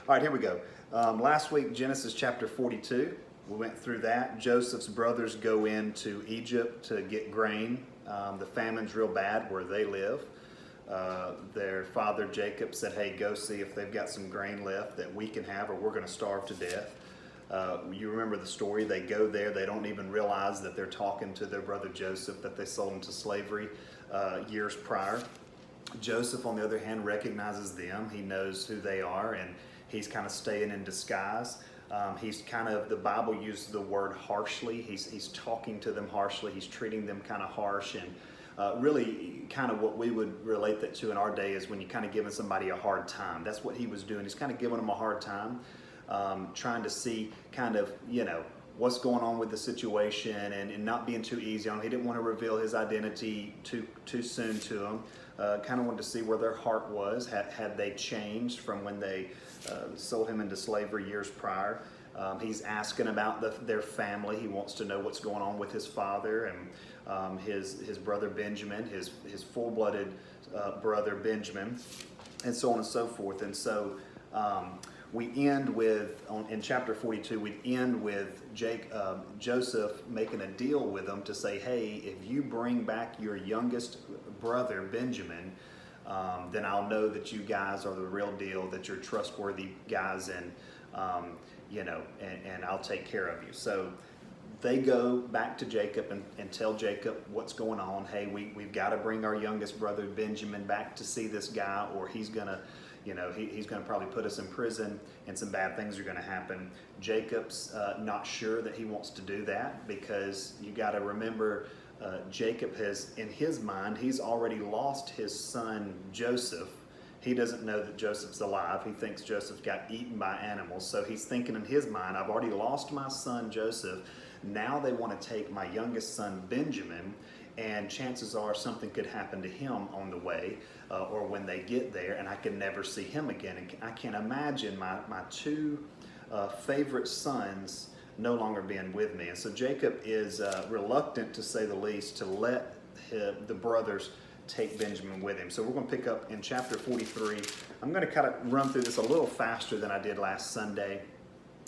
All right, here we go. Last week, Genesis chapter 42. We went through that. Joseph's brothers go into Egypt to get grain. The famine's real bad where they live. Their father Jacob said, hey, go see if they've got some grain left that we can have or we're going to starve to death. You remember the story. They go there. They don't even realize that they're talking to their brother Joseph that they sold into slavery years prior. Joseph, on the other hand, recognizes them. He knows who they are, and he's kind of staying in disguise. He's kind of, the Bible uses the word harshly. He's talking to them harshly. He's treating them kind of harsh, and really kind of what we would relate that to in our day is when you're kind of giving somebody a hard time. That's what he was doing. He's kind of giving them a hard time, trying to see kind of, what's going on with the situation and not being too easy on him. He didn't want to reveal his identity too soon to them. Kind of wanted to see where their heart was. Had they changed from when they sold him into slavery years prior? He's asking about their family. He wants to know what's going on with his father and his brother Benjamin, his full-blooded brother Benjamin, and so on and so forth. And so we end with, in chapter 42, we end with Joseph making a deal with them to say, hey, if you bring back your youngest brother, Benjamin, then I'll know that you guys are the real deal, that you're trustworthy guys, and I'll take care of you. So they go back to Jacob and tell Jacob what's going on. Hey, we've got to bring our youngest brother, Benjamin, back to see this guy, or he's going to he's going to probably put us in prison and some bad things are going to happen. Jacob's not sure that he wants to do that because you got to remember Jacob has, in his mind, he's already lost his son Joseph. He doesn't know that Joseph's alive. He thinks Joseph got eaten by animals. So he's thinking in his mind, I've already lost my son Joseph. Now they want to take my youngest son Benjamin, and chances are something could happen to him on the way or when they get there, and I can never see him again. And I can't imagine my two favorite sons no longer being with me. And so Jacob is reluctant, to say the least, to let the brothers take Benjamin with him. So we're going to pick up in chapter 43. I'm going to kind of run through this a little faster than I did last Sunday,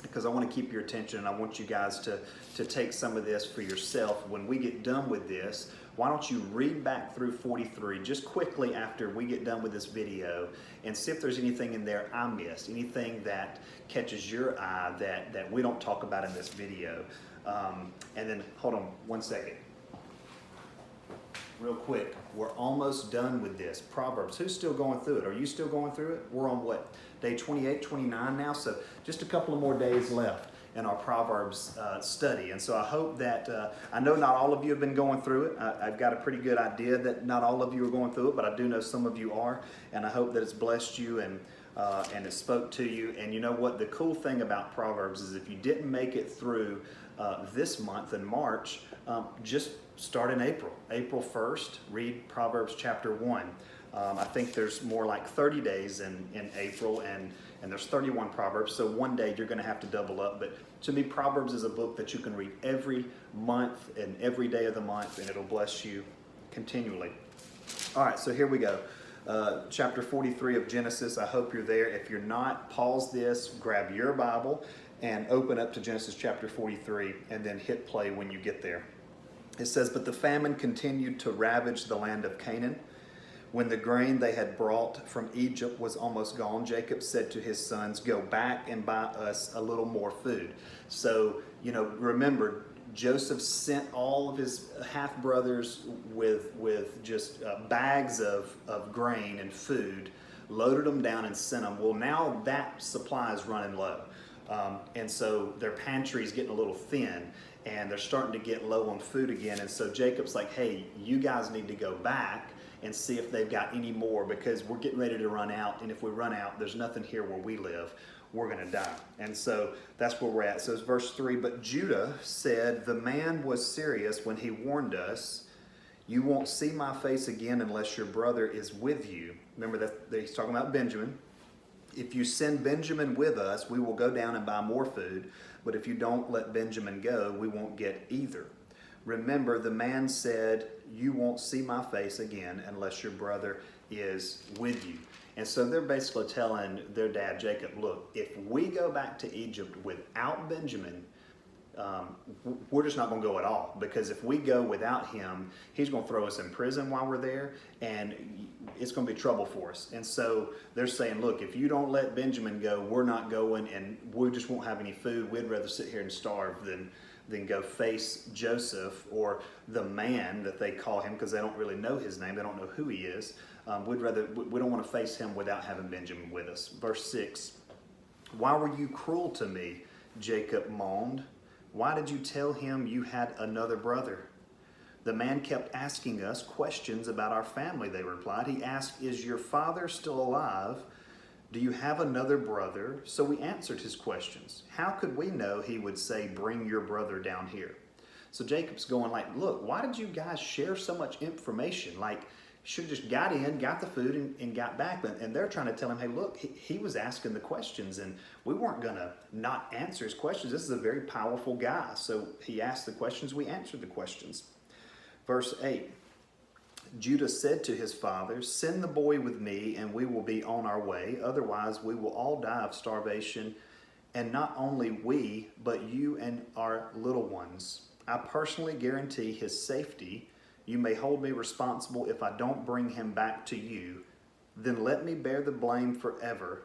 because I want to keep your attention and I want you guys to take some of this for yourself. When we get done with this, why don't you read back through 43 just quickly after we get done with this video and see if there's anything in there I missed, anything that catches your eye that we don't talk about in this video. And then, hold on one second. Real quick, we're almost done with this. Proverbs, who's still going through it? Are you still going through it? We're on what, day 28, 29 now? So just a couple of more days left in our Proverbs study. And so I hope that, I know not all of you have been going through it. I've got a pretty good idea that not all of you are going through it, but I do know some of you are. And I hope that it's blessed you and it spoke to you. And you know what? The cool thing about Proverbs is if you didn't make it through this month in March, just start in April 1st, read Proverbs chapter 1. I think there's more like 30 days in April, and there's 31 Proverbs, so one day you're going to have to double up. But to me, Proverbs is a book that you can read every month and every day of the month, and it'll bless you continually. All right, so here we go. Chapter 43 of Genesis. I hope you're there. If you're not, pause this, grab your Bible, and open up to Genesis chapter 43, and then hit play when you get there. It says, but the famine continued to ravage the land of Canaan. When the grain they had brought from Egypt was almost gone, Jacob said to his sons, go back and buy us a little more food. So, remember, Joseph sent all of his half-brothers with just bags of grain and food, loaded them down and sent them. Well, now that supply is running low. And so their pantry is getting a little thin, and they're starting to get low on food again. And so Jacob's like, hey, you guys need to go back and see if they've got any more, because we're getting ready to run out. And if we run out, there's nothing here where we live. We're going to die. And so that's where we're at. So it's verse 3. But Judah said, the man was serious when he warned us, you won't see my face again unless your brother is with you. Remember that he's talking about Benjamin. If you send Benjamin with us, we will go down and buy more food. But if you don't let Benjamin go, we won't get either. Remember, the man said, you won't see my face again unless your brother is with you. And so they're basically telling their dad, Jacob, look, if we go back to Egypt without Benjamin, we're just not going to go at all, because if we go without him, he's going to throw us in prison while we're there, and it's going to be trouble for us. And so they're saying, look, if you don't let Benjamin go, we're not going, and we just won't have any food. We'd rather sit here and starve than go face Joseph, or the man that they call him, because they don't really know his name. They don't know who he is. We don't want to face him without having Benjamin with us. Verse 6, why were you cruel to me? Jacob moaned. Why did you tell him you had another brother? The man kept asking us questions about our family, they replied. He asked, is your father still alive? Do you have another brother? So we answered his questions. How could we know he would say, bring your brother down here? So Jacob's going like, look, why did you guys share so much information? Like, should have just got in, got the food, and got back. And they're trying to tell him, hey, look, he was asking the questions, and we weren't going to not answer his questions. This is a very powerful guy. So he asked the questions, we answered the questions. Verse 8, Judah said to his father, send the boy with me, and we will be on our way. Otherwise, we will all die of starvation, and not only we, but you and our little ones. I personally guarantee his safety. You may hold me responsible if I don't bring him back to you. Then let me bear the blame forever.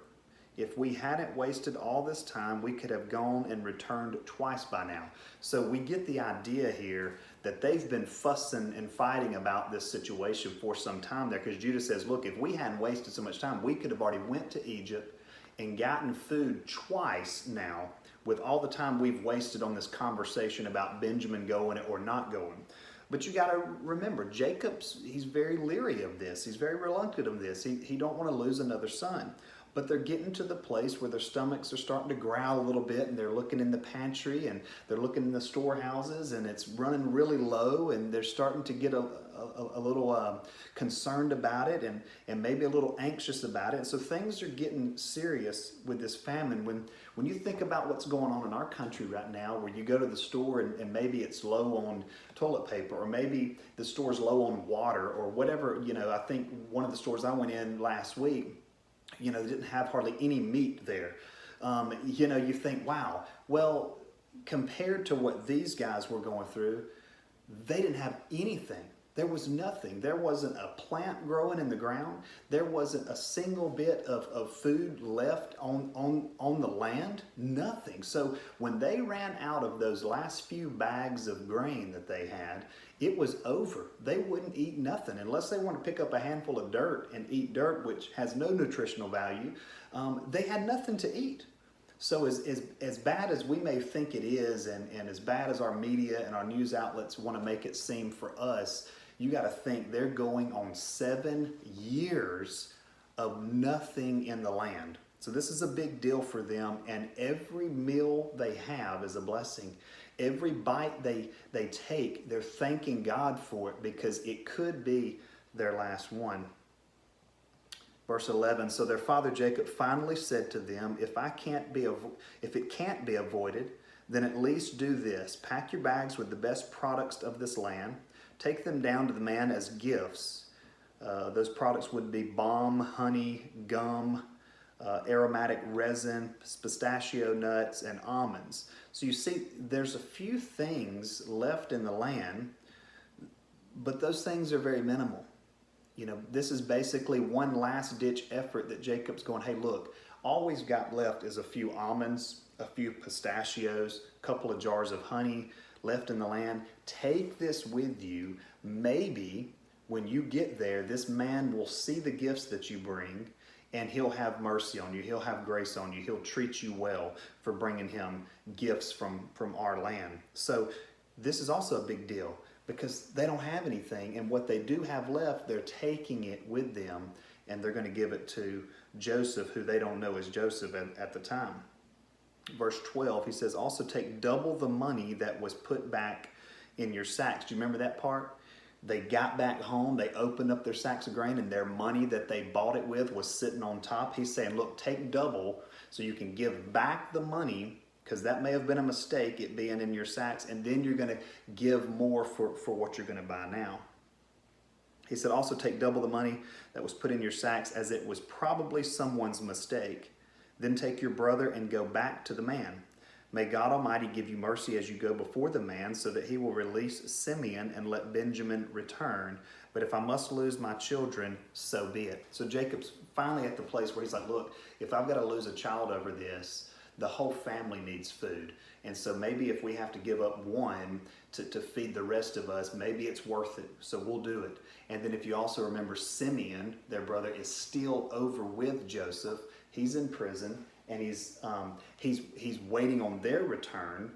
If we hadn't wasted all this time, we could have gone and returned twice by now. So we get the idea here that they've been fussing and fighting about this situation for some time there, because Judah says, look, if we hadn't wasted so much time, we could have already went to Egypt and gotten food twice now, with all the time we've wasted on this conversation about Benjamin going or not going. But you got to remember, he's very leery of this. He's very reluctant of this. He don't want to lose another son. But they're getting to the place where their stomachs are starting to growl a little bit, and they're looking in the pantry, and they're looking in the storehouses, and it's running really low, and they're starting to get a little concerned about it, and maybe a little anxious about it. And so things are getting serious with this famine. When you think about what's going on in our country right now, where you go to the store and maybe it's low on toilet paper, or maybe the store's low on water, or whatever. I think one of the stores I went in last week, they didn't have hardly any meat there. You think, wow, well, compared to what these guys were going through, they didn't have anything. There was nothing. There wasn't a plant growing in the ground. There wasn't a single bit of food left on the land. Nothing. So when they ran out of those last few bags of grain that they had, it was over. They wouldn't eat nothing unless they want to pick up a handful of dirt and eat dirt, which has no nutritional value. They had nothing to eat. So as bad as we may think it is, and as bad as our media and our news outlets want to make it seem for us, you got to think they're going on 7 years of nothing in the land. So this is a big deal for them, and every meal they have is a blessing. Every bite they take, they're thanking God for it, because it could be their last one. Verse 11, so their father Jacob finally said to them, if it can't be avoided, then at least do this. Pack your bags with the best products of this land. Take them down to the man as gifts. Those products would be balm, honey, gum, aromatic resin, pistachio nuts, and almonds. So you see, there's a few things left in the land, but those things are very minimal. This is basically one last ditch effort that Jacob's going, hey, look, all we've got left is a few almonds, a few pistachios, a couple of jars of honey left in the land. Take this with you. Maybe when you get there, this man will see the gifts that you bring, and he'll have mercy on you. He'll have grace on you. He'll treat you well for bringing him gifts from our land. So this is also a big deal, because they don't have anything, and what they do have left, they're taking it with them, and they're going to give it to Joseph, who they don't know is Joseph at the time. Verse 12, he says, also take double the money that was put back in your sacks. Do you remember that part? They got back home, they opened up their sacks of grain, and their money that they bought it with was sitting on top. He's saying, look, take double so you can give back the money, because that may have been a mistake, it being in your sacks, and then you're going to give more for what you're going to buy now. He said, also take double the money that was put in your sacks, as it was probably someone's mistake. Then take your brother and go back to the man. May God Almighty give you mercy as you go before the man, so that he will release Simeon and let Benjamin return. But if I must lose my children, so be it. So Jacob's finally at the place where he's like, look, if I've got to lose a child over this, the whole family needs food. And so maybe if we have to give up one to feed the rest of us, maybe it's worth it. So we'll do it. And then if you also remember, Simeon, their brother, is still over with Joseph. He's in prison, and he's waiting on their return.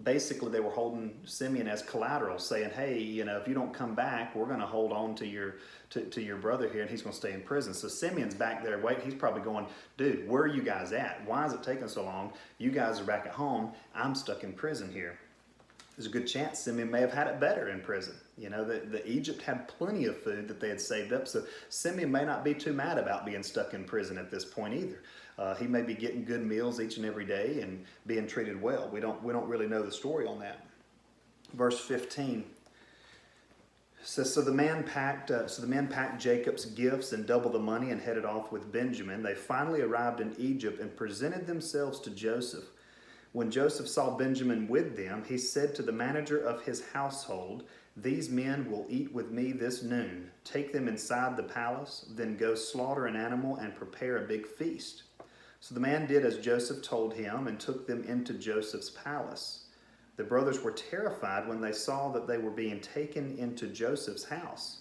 Basically, they were holding Simeon as collateral, saying, hey, if you don't come back, we're going to hold on to your brother here, and he's going to stay in prison. So Simeon's back there waiting. He's probably going, dude, where are you guys at? Why is it taking so long? You guys are back at home. I'm stuck in prison here. There's a good chance Simeon may have had it better in prison. The Egypt had plenty of food that they had saved up, so Simeon may not be too mad about being stuck in prison at this point either. He may be getting good meals each and every day and being treated well. We don't really know the story on that. Verse 15 says, So the man packed Jacob's gifts and double the money and headed off with Benjamin. They finally arrived in Egypt and presented themselves to Joseph. When Joseph saw Benjamin with them, he said to the manager of his household, These men will eat with me this noon. Take them inside the palace, then go slaughter an animal and prepare a big feast. So the man did as Joseph told him and took them into Joseph's palace. The brothers were terrified when they saw that they were being taken into Joseph's house.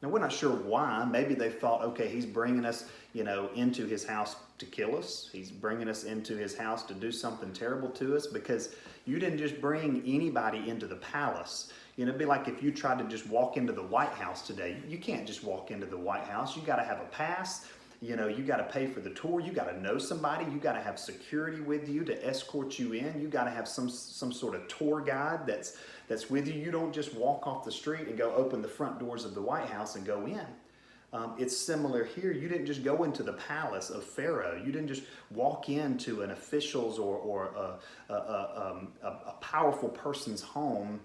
Now, we're not sure why. Maybe they thought, okay, he's bringing us, into his house to kill us. He's bringing us into his house to do something terrible to us, because you didn't just bring anybody into the palace. It'd be like if you tried to just walk into the White House today. You can't just walk into the White House. You got to have a pass. You got to pay for the tour. You got to know somebody. You got to have security with you to escort you in. You got to have some sort of tour guide that's with you. You don't just walk off the street and go open the front doors of the White House and go in. It's similar here. You didn't just go into the palace of Pharaoh. You didn't just walk into an official's or a powerful person's home,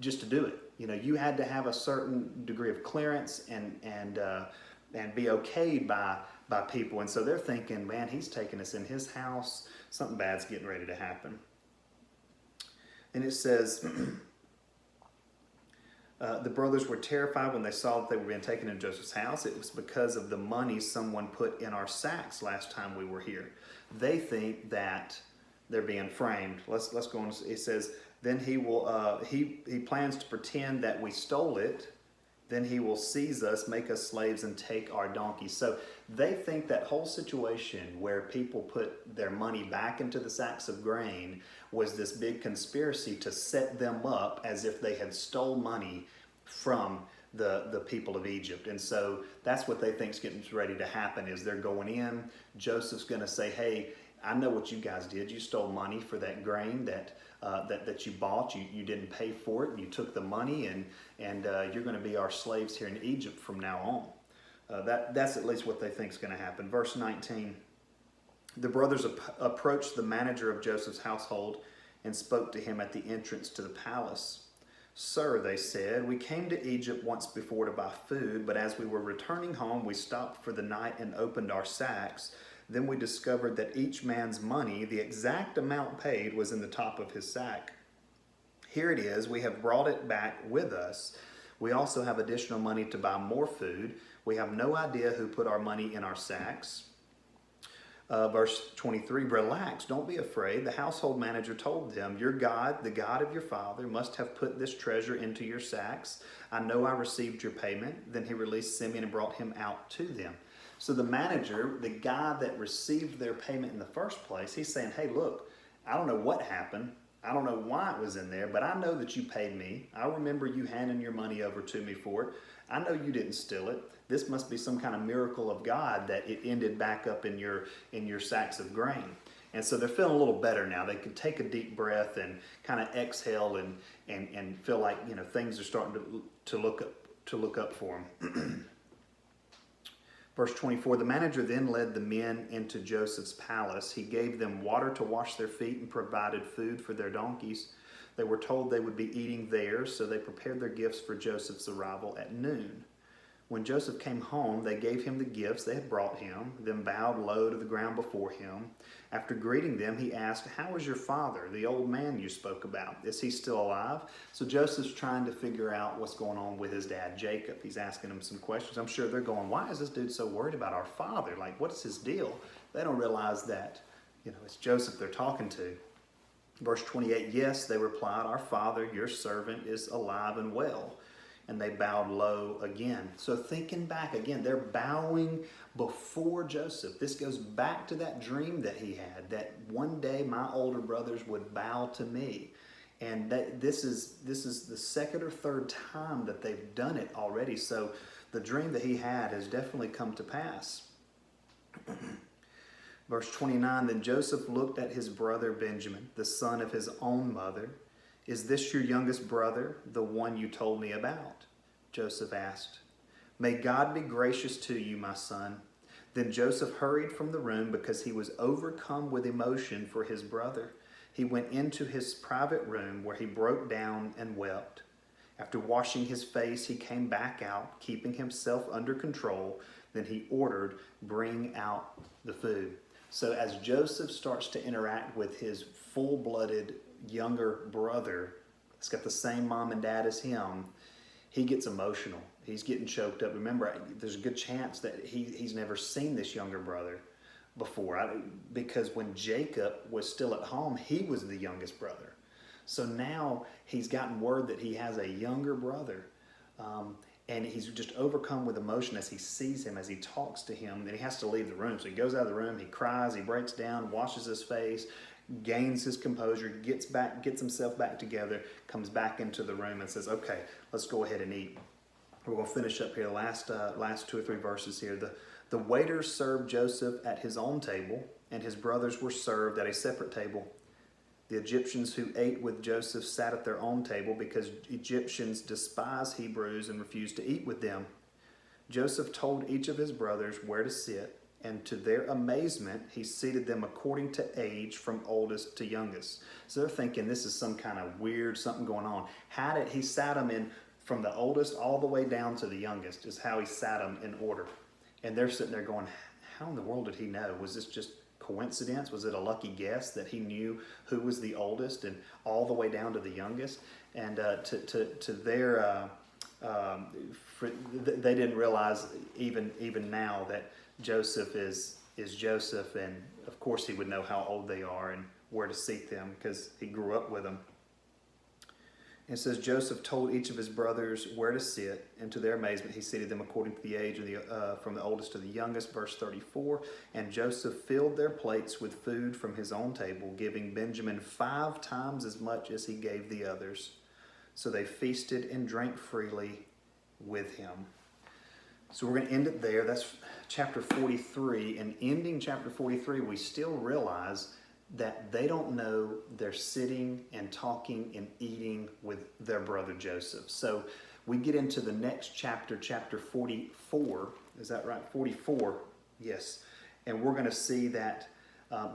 just to do it. You had to have a certain degree of clearance and be okayed by people. And so they're thinking, man, he's taking us in his house. Something bad's getting ready to happen. And it says, the brothers were terrified when they saw that they were being taken into Joseph's house. It was because of the money someone put in our sacks last time we were here. They think that they're being framed. Let's go on. It says, then he will he plans to pretend that we stole it. Then he will seize us, make us slaves, and take our donkeys. So they think that whole situation where people put their money back into the sacks of grain was this big conspiracy to set them up as if they had stole money from the people of Egypt. And so that's what they think is getting ready to happen, is they're going in. Joseph's going to say, hey, I know what you guys did. You stole money for that grain that you bought. You didn't pay for it. You took the money, and you're going to be our slaves here in Egypt from now on. That's at least what they think is going to happen. Verse 19, the brothers approached the manager of Joseph's household and spoke to him at the entrance to the palace. Sir, they said, we came to Egypt once before to buy food, but as we were returning home, we stopped for the night and opened our sacks. Then we discovered that each man's money, the exact amount paid, was in the top of his sack. Here it is. We have brought it back with us. We also have additional money to buy more food. We have no idea who put our money in our sacks. Verse 23, relax, don't be afraid. The household manager told them, your God, the God of your father, must have put this treasure into your sacks. I know I received your payment. Then he released Simeon and brought him out to them. So the manager, the guy that received their payment in the first place, he's saying, hey, look, I don't know what happened. I don't know why it was in there, but I know that you paid me. I remember you handing your money over to me for it. I know you didn't steal it. This must be some kind of miracle of God that it ended back up in your sacks of grain. And so they're feeling a little better now. They could take a deep breath and kind of exhale and feel like, things are starting to look up for them. Verse 24, the manager then led the men into Joseph's palace. He gave them water to wash their feet and provided food for their donkeys. They were told they would be eating there, so they prepared their gifts for Joseph's arrival at noon. When Joseph came home, they gave him the gifts they had brought him, then bowed low to the ground before him. After greeting them, he asked, "How is your father, the old man you spoke about? Is he still alive?" So Joseph's trying to figure out what's going on with his dad, Jacob. He's asking him some questions. I'm sure they're going, why is this dude so worried about our father? Like, what's his deal? They don't realize that, it's Joseph they're talking to. Verse 28, "Yes," they replied, "our father, your servant, is alive and well." And they bowed low again. So thinking back again, they're bowing before Joseph. This goes back to that dream that he had, that one day my older brothers would bow to me. And this is the second or third time that they've done it already. So the dream that he had has definitely come to pass. Verse 29, "Then Joseph looked at his brother Benjamin, the son of his own mother. 'Is this your youngest brother, the one you told me about?' Joseph asked. 'May God be gracious to you, my son.' Then Joseph hurried from the room because he was overcome with emotion for his brother. He went into his private room where he broke down and wept. After washing his face, he came back out, keeping himself under control. Then he ordered, 'Bring out the food.'" So as Joseph starts to interact with his full-blooded younger brother, he's got the same mom and dad as him, he gets emotional. He's getting choked up. Remember, there's a good chance that he's never seen this younger brother before, because when Jacob was still at home, he was the youngest brother. So now he's gotten word that he has a younger brother, and he's just overcome with emotion as he sees him, as he talks to him. Then he has to leave the room. So he goes out of the room, he cries, he breaks down, washes his face, gains his composure, gets himself back together, comes back into the room and says, "Okay, let's go ahead and eat." We're going to finish up here, last 2 or 3 verses here. The waiters served Joseph at his own table, and his brothers were served at a separate table. The Egyptians who ate with Joseph sat at their own table because Egyptians despise Hebrews and refused to eat with them. Joseph told each of his brothers where to sit, and to their amazement, he seated them according to age from oldest to youngest. So they're thinking this is some kind of weird something going on. He sat them in from the oldest all the way down to the youngest is how he sat them in order. And they're sitting there going, how in the world did he know? Was this just coincidence? Was it a lucky guess that he knew who was the oldest and all the way down to the youngest? And they didn't realize even now that Joseph is Joseph, and of course he would know how old they are and where to seat them because he grew up with them. It says Joseph told each of his brothers where to sit, and to their amazement he seated them according to the age of from the oldest to the youngest. Verse 34, "And Joseph filled their plates with food from his own table, giving Benjamin 5 times as much as he gave the others. So they feasted and drank freely with him." So we're going to end it there. That's chapter 43. And ending chapter 43, we still realize that they don't know they're sitting and talking and eating with their brother Joseph. So we get into the next chapter, chapter 44. Is that right? 44. Yes. And we're going to see that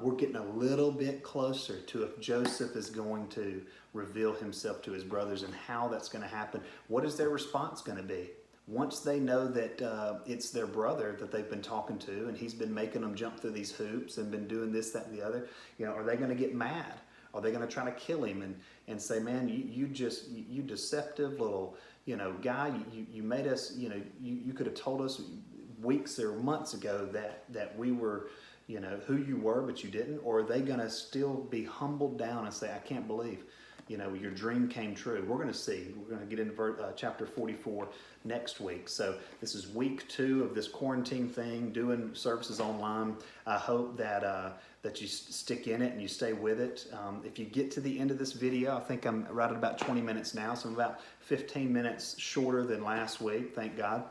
we're getting a little bit closer to if Joseph is going to reveal himself to his brothers and how that's going to happen. What is their response going to be? Once they know that it's their brother that they've been talking to and he's been making them jump through these hoops and been doing this, that, and the other, are they going to get mad? Are they going to try to kill him and say, "Man, you deceptive little, guy, you made us, you could have told us weeks or months ago that we were, who you were, but you didn't"? Or are they going to still be humbled down and say, "I can't believe, your dream came true"? We're going to see. We're going to get into chapter 44 next week. So this is week 2 of this quarantine thing, doing services online. I hope that you stick in it and you stay with it. If you get to the end of this video, I think I'm right at about 20 minutes now, so I'm about 15 minutes shorter than last week, thank God.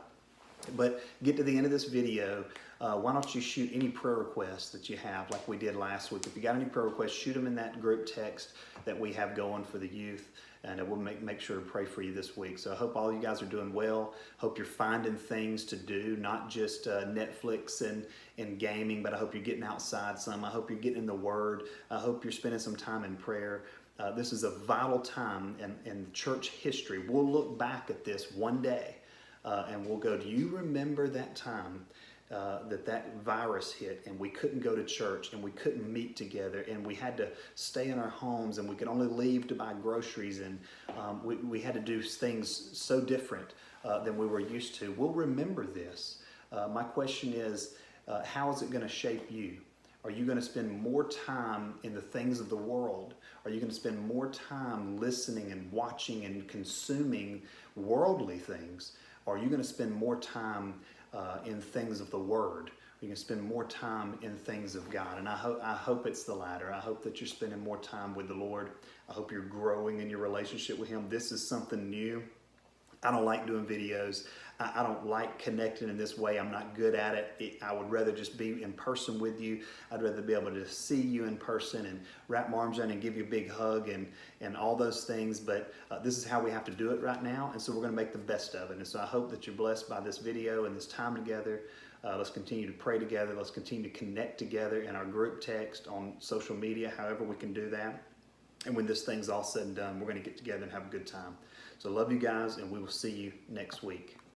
But get to the end of this video, why don't you shoot any prayer requests that you have like we did last week. If you got any prayer requests, shoot them in that group text that we have going for the youth, and we'll make sure to pray for you this week. So I hope all you guys are doing well. Hope you're finding things to do, not just Netflix and gaming, but I hope you're getting outside some. I hope you're getting in the Word. I hope you're spending some time in prayer. This is a vital time in church history. We'll look back at this one day and we'll go, do you remember that time that virus hit and we couldn't go to church and we couldn't meet together and we had to stay in our homes and we could only leave to buy groceries and we had to do things so different than we were used to? We'll remember this. My question is, how is it going to shape you? Are you going to spend more time in the things of the world? Are you going to spend more time listening and watching and consuming worldly things? Or are you going to spend more time in things of the Word? Are you going to spend more time in things of God? And I hope it's the latter. I hope that you're spending more time with the Lord. I hope you're growing in your relationship with Him. This is something new. I don't like doing videos. I don't like connecting in this way. I'm not good at it. I would rather just be in person with you. I'd rather be able to see you in person and wrap my arms around and give you a big hug and all those things. But this is how we have to do it right now. And so we're going to make the best of it. And so I hope that you're blessed by this video and this time together. Let's continue to pray together. Let's continue to connect together in our group text, on social media, however we can do that. And when this thing's all said and done, we're going to get together and have a good time. So love you guys, and we will see you next week.